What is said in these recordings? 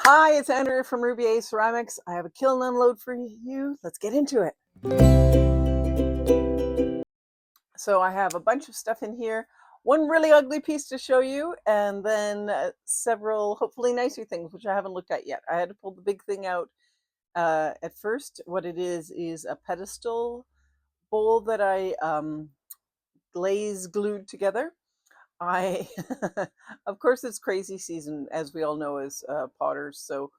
Hi, it's Andrea from Ruby A Ceramics. I have a kiln unload for you. Let's get into it. So I have a bunch of stuff in here. One really ugly piece to show you, and then several hopefully nicer things, which I haven't looked at yet. I had to pull the big thing out at first. What it is a pedestal bowl that I glaze glued together. I, of course, it's crazy season, as we all know as potters, so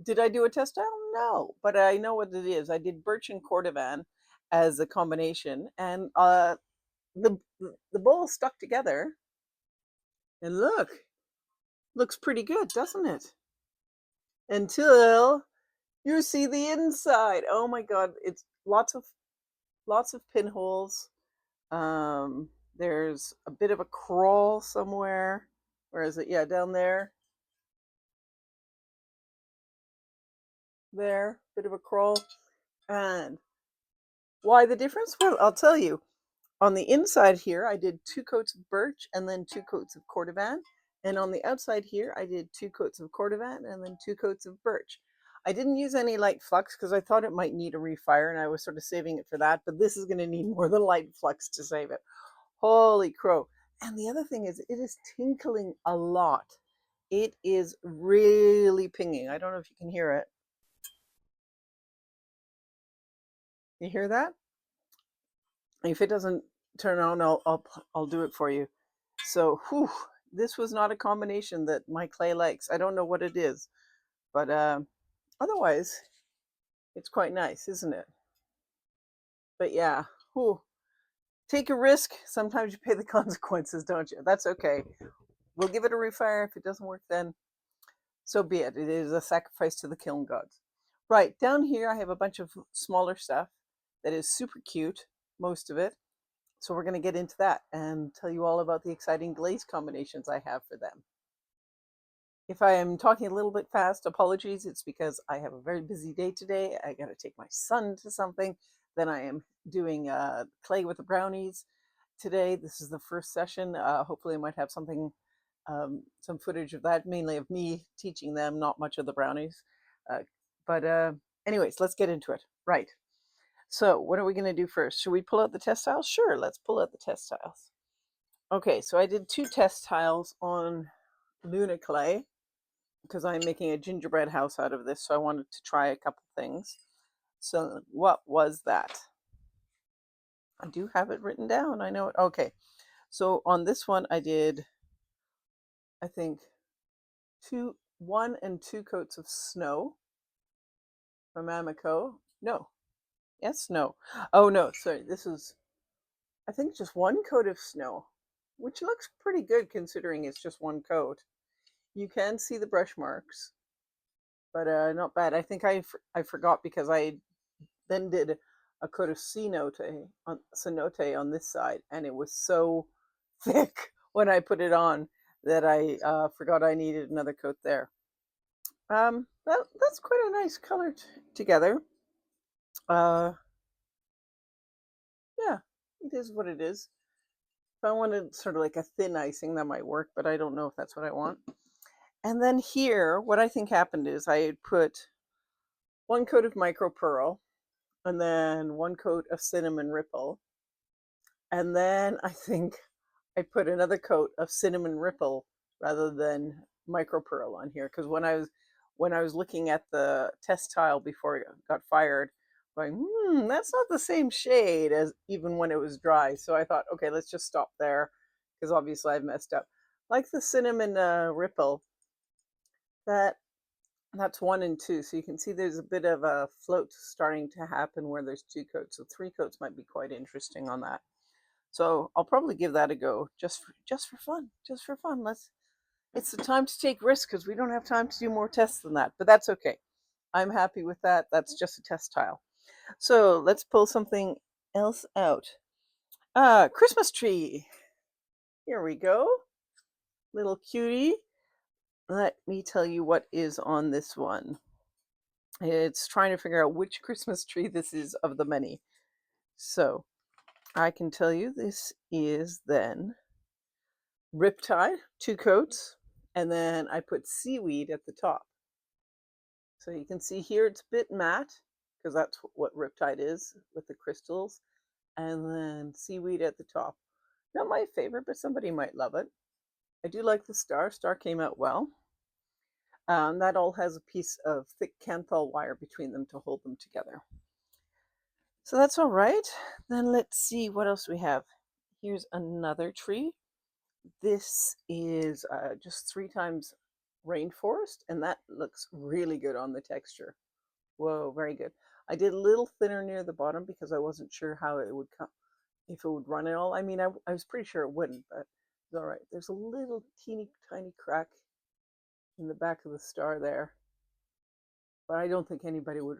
did I do a test tile? No, but I know what it is. I did Birch and Cordovan as a combination, and the the bowl stuck together. And look, looks pretty good, doesn't it? Until you see the inside. Oh my God, it's lots of pinholes. There's a bit of a crawl somewhere. Where is it? Yeah, down there. There, bit of a crawl. And why the difference? Well, I'll tell you. On the inside here, I did 2 coats of birch and then 2 coats of Cordovan. And on the outside here, I did 2 coats of Cordovan and then 2 coats of birch. I didn't use any light flux because I thought it might need a refire and I was sort of saving it for that. But this is going to need more than light flux to save it. Holy crow. And the other thing is it is tinkling a lot. It is really pinging. I don't know if you can hear it. You hear that? If it doesn't turn on, I'll do it for you. So, whew, this was not a combination that my clay likes. I don't know what it is, but otherwise, it's quite nice, isn't it? But yeah, whew, take a risk. Sometimes you pay the consequences, don't you? That's okay. We'll give it a refire. If it doesn't work, then so be it. It is a sacrifice to the kiln gods. Right, down here, I have a bunch of smaller stuff that is super cute, most of it. So we're going to get into that and tell you all about the exciting glaze combinations I have for them. If I am talking a little bit fast, apologies. It's because I have a very busy day today. I got to take my son to something. Then I am doing clay with the brownies today. This is the first session. Hopefully I might have something, some footage of that, mainly of me teaching them, not much of the brownies. But anyways, let's get into it. Right. So what are we going to do first? Should we pull out the test tiles? Sure, let's pull out the test tiles. Okay, so I did 2 test tiles on Luna clay because I'm making a gingerbread house out of this, so I wanted to try a couple things. So what was that? I do have it written down. I know it. Okay, so on this one I did, I think, 1 and 2 coats of snow from Amico. No, yes, no. Oh no, sorry. This is, I think, just 1 coat of snow, which looks pretty good considering it's just 1 coat. You can see the brush marks, but not bad. I think I forgot because I then did a coat of cenote on this side, and it was so thick when I put it on that I forgot I needed another coat there. That's quite a nice color together. Yeah, it is what it is. If I wanted sort of like a thin icing, that might work, but I don't know if that's what I want. And then here, what I think happened is I had put 1 coat of micro pearl and then 1 coat of cinnamon ripple. And then I think I put another coat of cinnamon ripple rather than micro pearl on here because when I was looking at the test tile before it got fired, going, that's not the same shade as even when it was dry. So I thought, okay, let's just stop there because obviously I've messed up. Like the cinnamon ripple, that's 1 and 2. So you can see there's a bit of a float starting to happen where there's 2 coats. So 3 coats might be quite interesting on that. So I'll probably give that a go just for fun. Just for fun. It's the time to take risks because we don't have time to do more tests than that. But that's okay. I'm happy with that. That's just a test tile. So let's pull something else out. Christmas tree. Here we go. Little cutie. Let me tell you what is on this one. It's trying to figure out which Christmas tree this is of the many. So I can tell you this is then Riptide, 2 coats, and then I put seaweed at the top. So you can see here it's a bit matte because that's what Riptide is with the crystals. And then seaweed at the top. Not my favorite, but somebody might love it. I do like the star. Star came out well. That all has a piece of thick canthal wire between them to hold them together. So that's all right. Then let's see what else we have. Here's another tree. This is just 3 times Rainforest, and that looks really good on the texture. Whoa, very good. I did a little thinner near the bottom because I wasn't sure how it would come, if it would run it all. I mean, I was pretty sure it wouldn't, but it's all right. There's a little teeny tiny crack in the back of the star there, but I don't think anybody would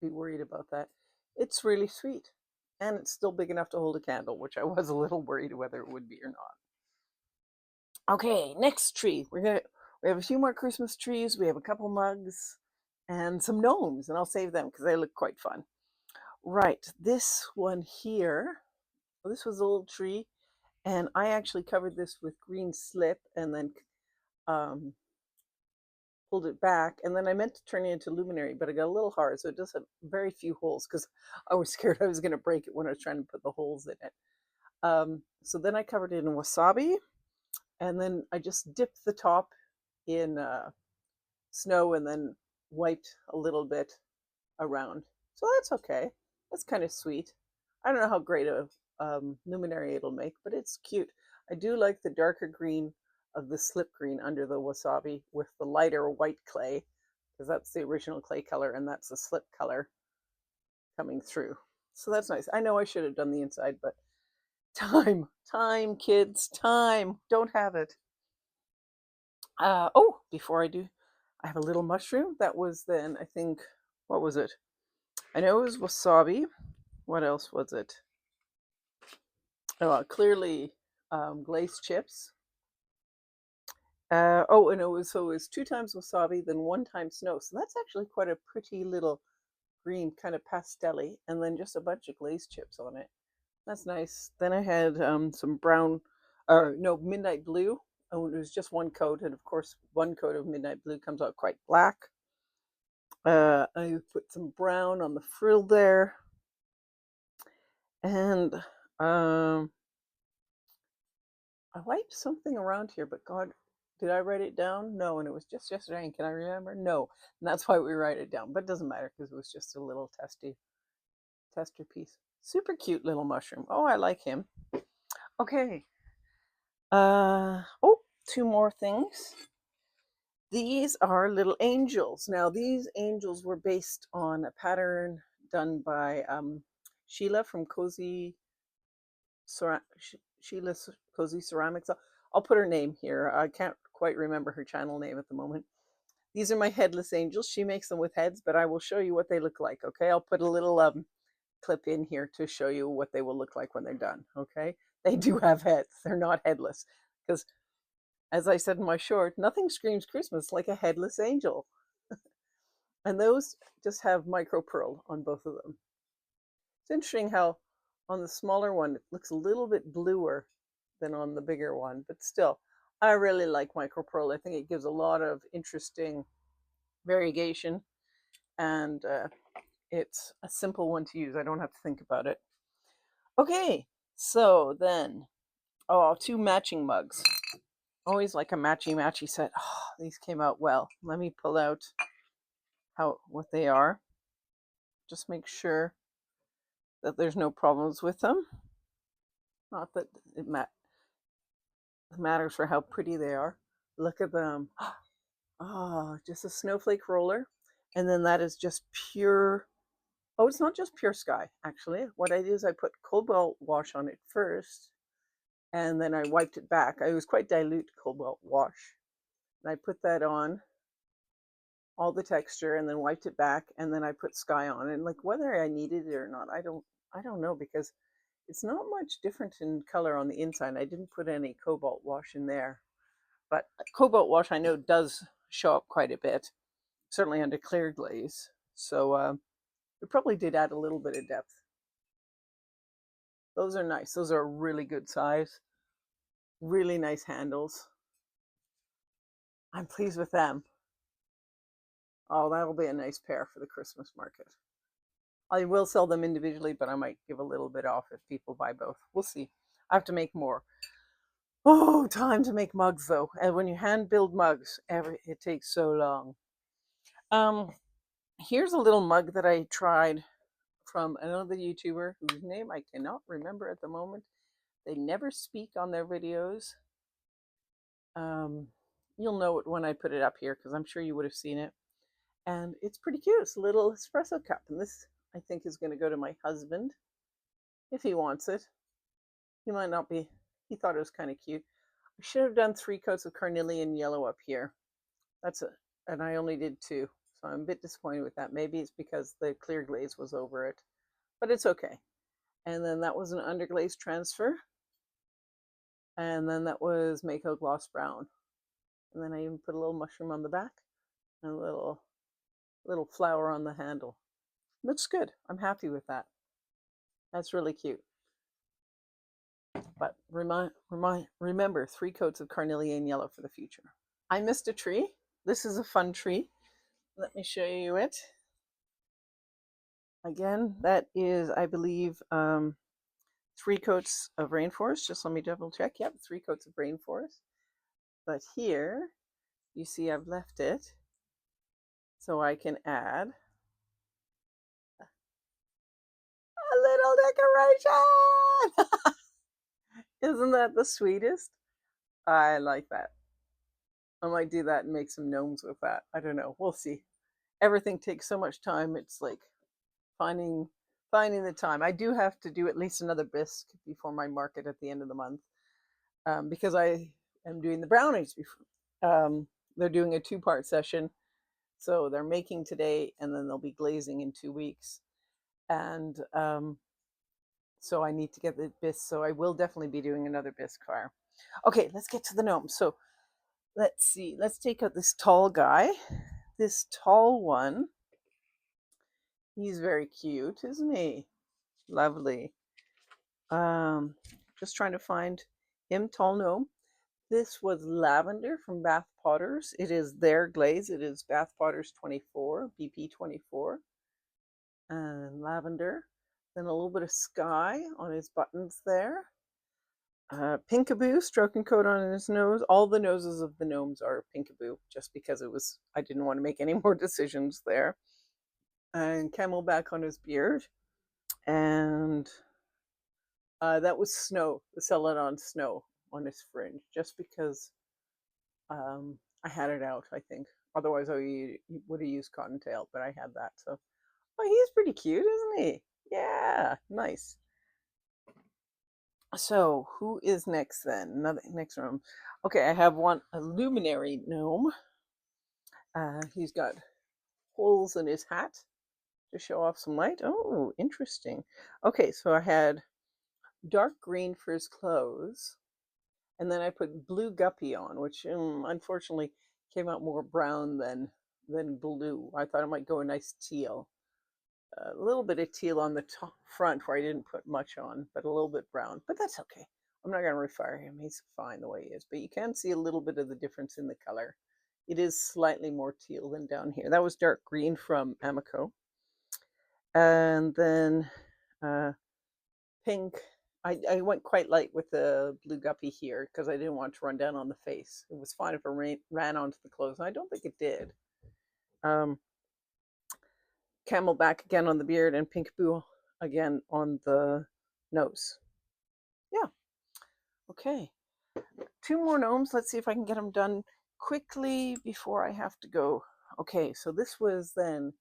be worried about that. It's really sweet, and it's still big enough to hold a candle, which I was a little worried whether it would be or not. Okay, next tree. We have a few more Christmas trees. We have a couple mugs and some gnomes, and I'll save them because they look quite fun. Right, this one here. Well, this was a little tree, and I actually covered this with green slip and then pulled it back, and then I meant to turn it into luminary, but it got a little hard, so it does have very few holes because I was scared I was going to break it when I was trying to put the holes in it. So then I covered it in wasabi, and then I just dipped the top in snow and then wiped a little bit around. So that's okay. That's kind of sweet. I don't know how great a luminary it'll make, but it's cute. I do like the darker green of the slip green under the wasabi with the lighter white clay, because that's the original clay color and that's the slip color coming through. So that's nice. I know I should have done the inside, but time, kids, time. Don't have it. Oh, before I do, I have a little mushroom. That was then, I think, what was it? I know it was wasabi. What else was it? Oh, clearly glazed chips. Oh, and it was 2 times wasabi, then 1 time snow. So that's actually quite a pretty little green, kind of pastelly, and then just a bunch of glazed chips on it. That's nice. Then I had some brown, or no, midnight blue. Oh, it was just one coat, and of course, one coat of midnight blue comes out quite black. I put some brown on the frill there, and I wiped something around here, but God, did I write it down? No, and it was just yesterday. And can I remember? No, and that's why we write it down. But it doesn't matter because it was just a little tester piece. Super cute little mushroom. Oh, I like him. Okay. Oh, 2 more things. These are little angels. Now, these angels were based on a pattern done by Sheila from Sheila's Cozy Ceramics. I'll put her name here. I can't quite remember her channel name at the moment. These are my headless angels. She makes them with heads, but I will show you what they look like. Okay, I'll put a little clip in here to show you what they will look like when they're done. Okay, they do have heads. They're not headless because, as I said in my short, nothing screams Christmas like a headless angel. And those just have micro pearl on both of them. It's interesting how on the smaller one it looks a little bit bluer than on the bigger one, but still, I really like micro pearl. I think it gives a lot of interesting variegation, and it's a simple one to use. I don't have to think about it. Okay, so then, oh, 2 matching mugs. Always like a matchy set. Oh, these came out well. Let me pull out what they are. Just make sure that there's no problems with them. Not that it matters for how pretty they are. Look at them. Oh, just a snowflake roller. And then that is just pure. Oh, it's not just pure sky, actually. What I did is I put cobalt wash on it first, and then I wiped it back. I was quite dilute cobalt wash. And I put that on all the texture and then wiped it back, and then I put sky on. And like whether I needed it or not, I don't know, because it's not much different in color on the inside. I didn't put any cobalt wash in there. But cobalt wash I know does show up quite a bit, certainly under clear glaze. So it probably did add a little bit of depth. Those are nice. Those are a really good size. Really nice handles. I'm pleased with them. Oh, that'll be a nice pair for the Christmas market. I will sell them individually, but I might give a little bit off if people buy both. We'll see. I have to make more. Oh, time to make mugs though. And when you hand build mugs, it takes so long. Um, Here's a little mug that I tried from another YouTuber whose name I cannot remember at the moment. They never speak on their videos. Um, you'll know it when I put it up here because I'm sure you would have seen it. And it's pretty cute. It's a little espresso cup. And this, I think, is going to go to my husband if he wants it. He might not be. He thought it was kind of cute. I should have done 3 coats of carnelian yellow up here. That's it. And I only did 2. So I'm a bit disappointed with that. Maybe it's because the clear glaze was over it. But it's okay. And then that was an underglaze transfer. And then that was Mako Gloss Brown. And then I even put a little mushroom on the back and a little flower on the handle. Looks good. I'm happy with that. That's really cute. But remember 3 coats of carnelian yellow for the future. I missed a tree. This is a fun tree. Let me show you it. Again, that is, I believe, 3 coats of Rainforest. Just let me double check. Yep, 3 coats of Rainforest. But here, you see I've left it so I can add a little decoration. Isn't that the sweetest? I like that. I might do that and make some gnomes with that. I don't know. We'll see. Everything takes so much time. It's like finding the time. I do have to do at least another bisque before my market at the end of the month, because I am doing the brownies before. They're doing a 2-part session, so they're making today and then they'll be glazing in 2 weeks, and so I need to get the bisque. So I will definitely be doing another bisque fire. Okay, let's get to the gnome. So let's see. Let's take out this tall guy. This tall one. He's very cute, isn't he? Lovely. Just trying to find him, tall gnome. This was lavender from Bath Potters. It is their glaze. It is Bath Potters 24, BP 24. And lavender. Then a little bit of sky on his buttons there. Pinkaboo, stroke and coat on his nose. All the noses of the gnomes are pinkaboo, just because I didn't want to make any more decisions there. And camelback on his beard. And that was snow, the celadon snow on his fringe, just because I had it out, I think. Otherwise, I would have used cottontail, but I had that. So, oh, he's pretty cute, isn't he? Yeah, nice. So, who is next then? Another next room. Okay, I have a luminary gnome. He's got holes in his hat to show off some light. Oh, interesting. Okay, so I had dark green for his clothes. And then I put blue guppy on, which unfortunately came out more brown than blue. I thought it might go a nice teal. A little bit of teal on the front where I didn't put much on, but a little bit brown. But that's okay. I'm not going to refire him. He's fine the way he is. But you can see a little bit of the difference in the color. It is slightly more teal than down here. That was dark green from Amico. And then pink. I went quite light with the blue guppy here because I didn't want to run down on the face. It was fine if it ran onto the clothes, and I don't think it did. Camelback again on the beard, and pinkaboo again on the nose. Yeah. Okay. 2 more gnomes. Let's see if I can get them done quickly before I have to go. Okay, so this was then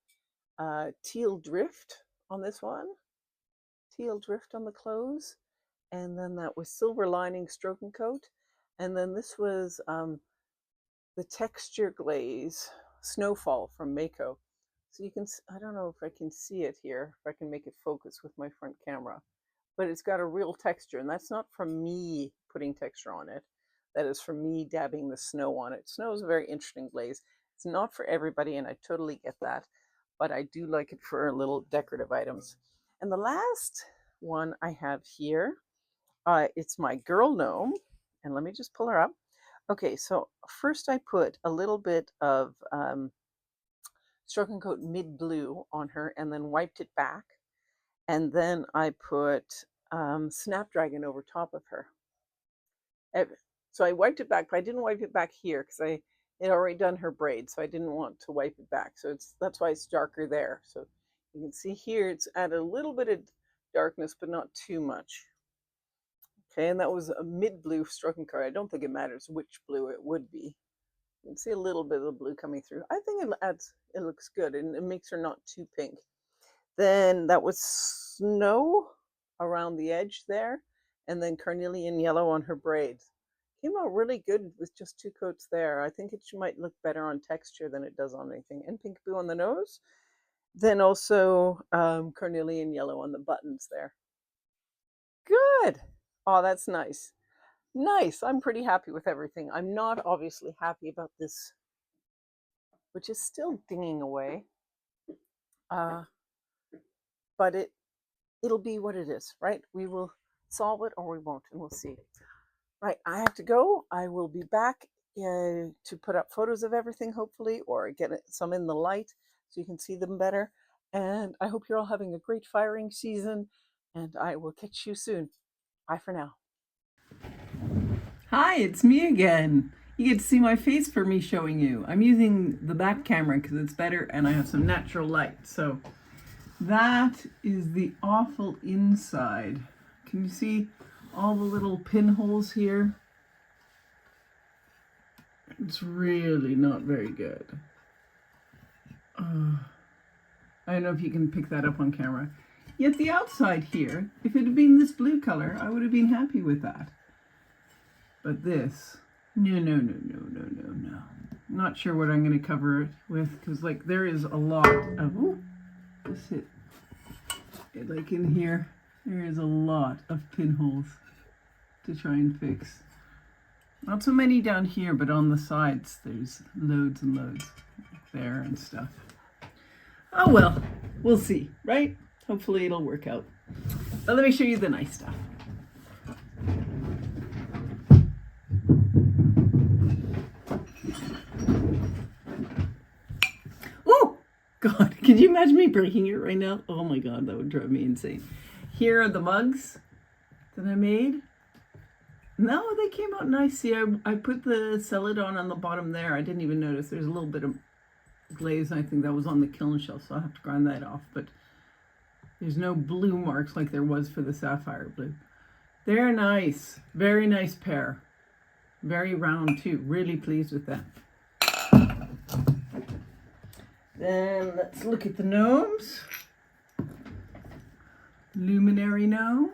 teal drift on this one. Teal drift on the clothes. And then that was silver lining stroke and coat. And then this was the texture glaze snowfall from Mako. So you can, I don't know if I can see it here, if I can make it focus with my front camera, but it's got a real texture, and that's not from me putting texture on it. That is from me dabbing the snow on it. Snow is a very interesting glaze. It's not for everybody, and I totally get that, but I do like it for little decorative items. And the last one I have here, it's my girl gnome, and let me just pull her up. Okay, so first I put a little bit of Stroke and Coat Mid Blue on her and then wiped it back. And then I put Snapdragon over top of her. So I wiped it back, but I didn't wipe it back here because I had already done her braid, so I didn't want to wipe it back. So that's why it's darker there. So you can see here it's added a little bit of darkness, but not too much. Okay, and that was a mid blue Stroke and Coat. I don't think it matters which blue it would be. You can see a little bit of the blue coming through. I think it looks good, and it makes her not too pink. Then that was Snow around the edge there, and then Carnelian Yellow on her braids. Came out really good with just 2 coats there. I think it might look better on texture than it does on anything. And Pink Blue on the nose. Then also Carnelian Yellow on the buttons there. Good. Oh, that's nice. Nice. I'm pretty happy with everything. I'm not obviously happy about this, which is still dinging away. But it'll be what it is, right? We will solve it or we won't, and we'll see. Right, I have to go. I will be back to put up photos of everything, hopefully, or get some in the light so you can see them better. And I hope you're all having a great firing season, and I will catch you soon. Bye for now. Hi, it's me again. You get to see my face for me showing you. I'm using the back camera because it's better and I have some natural light. So that is the awful inside. Can you see all the little pinholes here? It's really not very good. I don't know if you can pick that up on camera. Yet the outside here, if it had been this blue color, I would have been happy with that. But this, no. Not sure what I'm going to cover it with, because like there is a lot of, like in here, there is a lot of pinholes to try and fix. Not so many down here, but on the sides, there's loads and loads there and stuff. Oh well, we'll see, right? Hopefully it'll work out. But let me show you the nice stuff. Oh, God, can you imagine me breaking it right now? Oh my God, that would drive me insane. Here are the mugs that I made. No, they came out nice. See, I put the celadon on the bottom there. I didn't even notice. There's a little bit of glaze. I think that was on the kiln shelf, so I'll have to grind that off. But there's no blue marks like there was for the sapphire blue. They're nice. Very nice pair. Very round too. Really pleased with that. Then let's look at the gnomes. Luminary gnome.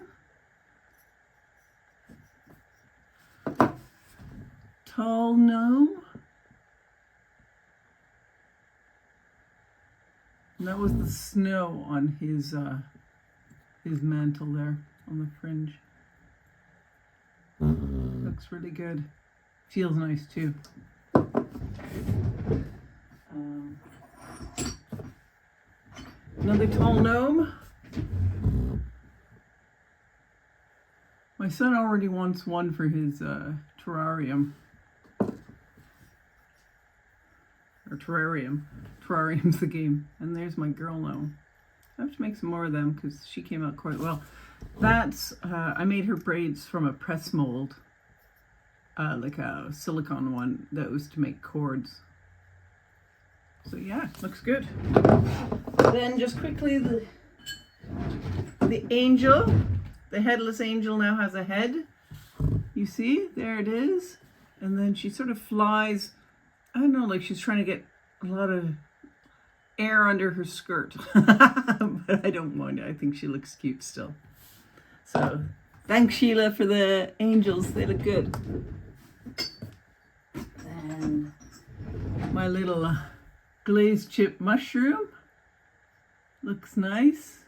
Tall gnome. And that was the snow on his mantle there on the fringe. Looks really good. Feels nice too. Another tall gnome. My son already wants one for his terrarium. Or terrarium. Terrarium's the game. And there's my girl gnome. I have to make some more of them because she came out quite well. That's, I made her braids from a press mold. Like a silicone one that was to make cords. So yeah, looks good. Then just quickly the angel. The headless angel now has a head. You see, there it is. And then she sort of flies, I don't know, like she's trying to get a lot of air under her skirt. But I don't mind it. I think she looks cute still. So thanks, Sheila, for the angels. They look good. And my little glazed chip mushroom. Looks nice.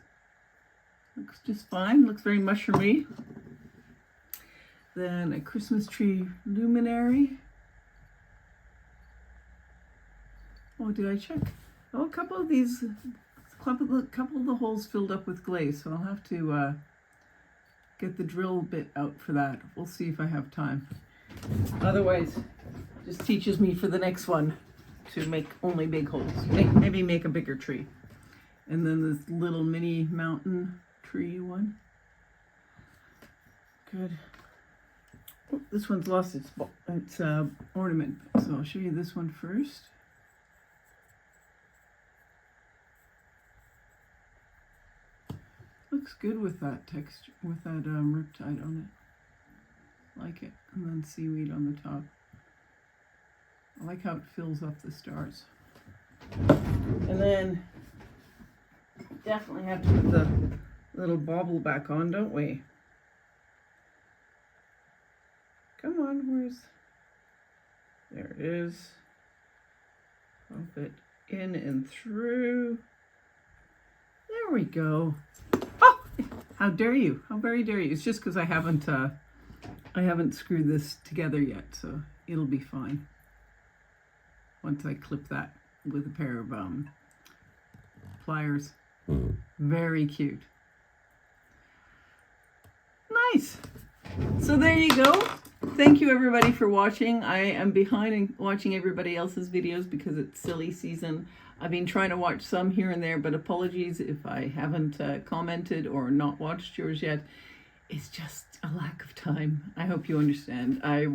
Looks just fine. Looks very mushroomy. Then a Christmas tree luminary. Oh, did I check? Oh, a couple of these, couple of the holes filled up with glaze, so I'll have to get the drill bit out for that. We'll see if I have time. Otherwise, just teaches me for the next one. to make only big holes. Maybe make a bigger tree. And then this little mini mountain tree one. Good. Oh, this one's lost its ornament, so I'll show you this one first. Looks good with that texture, with that riptide on it. Like it. And then seaweed on the top. I like how it fills up the stars. And then definitely have to put the little bauble back on, don't we? Come on, there it is. Pump it in and through. There we go. Oh, how dare you? How very dare you? It's just because I haven't screwed this together yet, so it'll be fine. Once I clip that with a pair of pliers. Very cute. Nice. So there you go. Thank you everybody for watching. I am behind in watching everybody else's videos because it's silly season. I've been trying to watch some here and there, but apologies if I haven't commented or not watched yours yet. It's just a lack of time. I hope you understand. I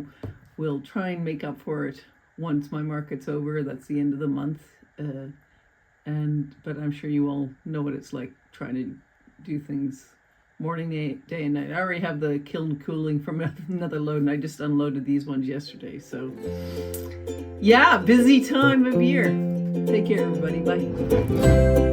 will try and make up for it once my market's over. That's the end of the month. But I'm sure you all know what it's like trying to do things morning, day and night. I already have the kiln cooling from another load, and I just unloaded these ones yesterday. So yeah, busy time of year. Take care everybody. Bye.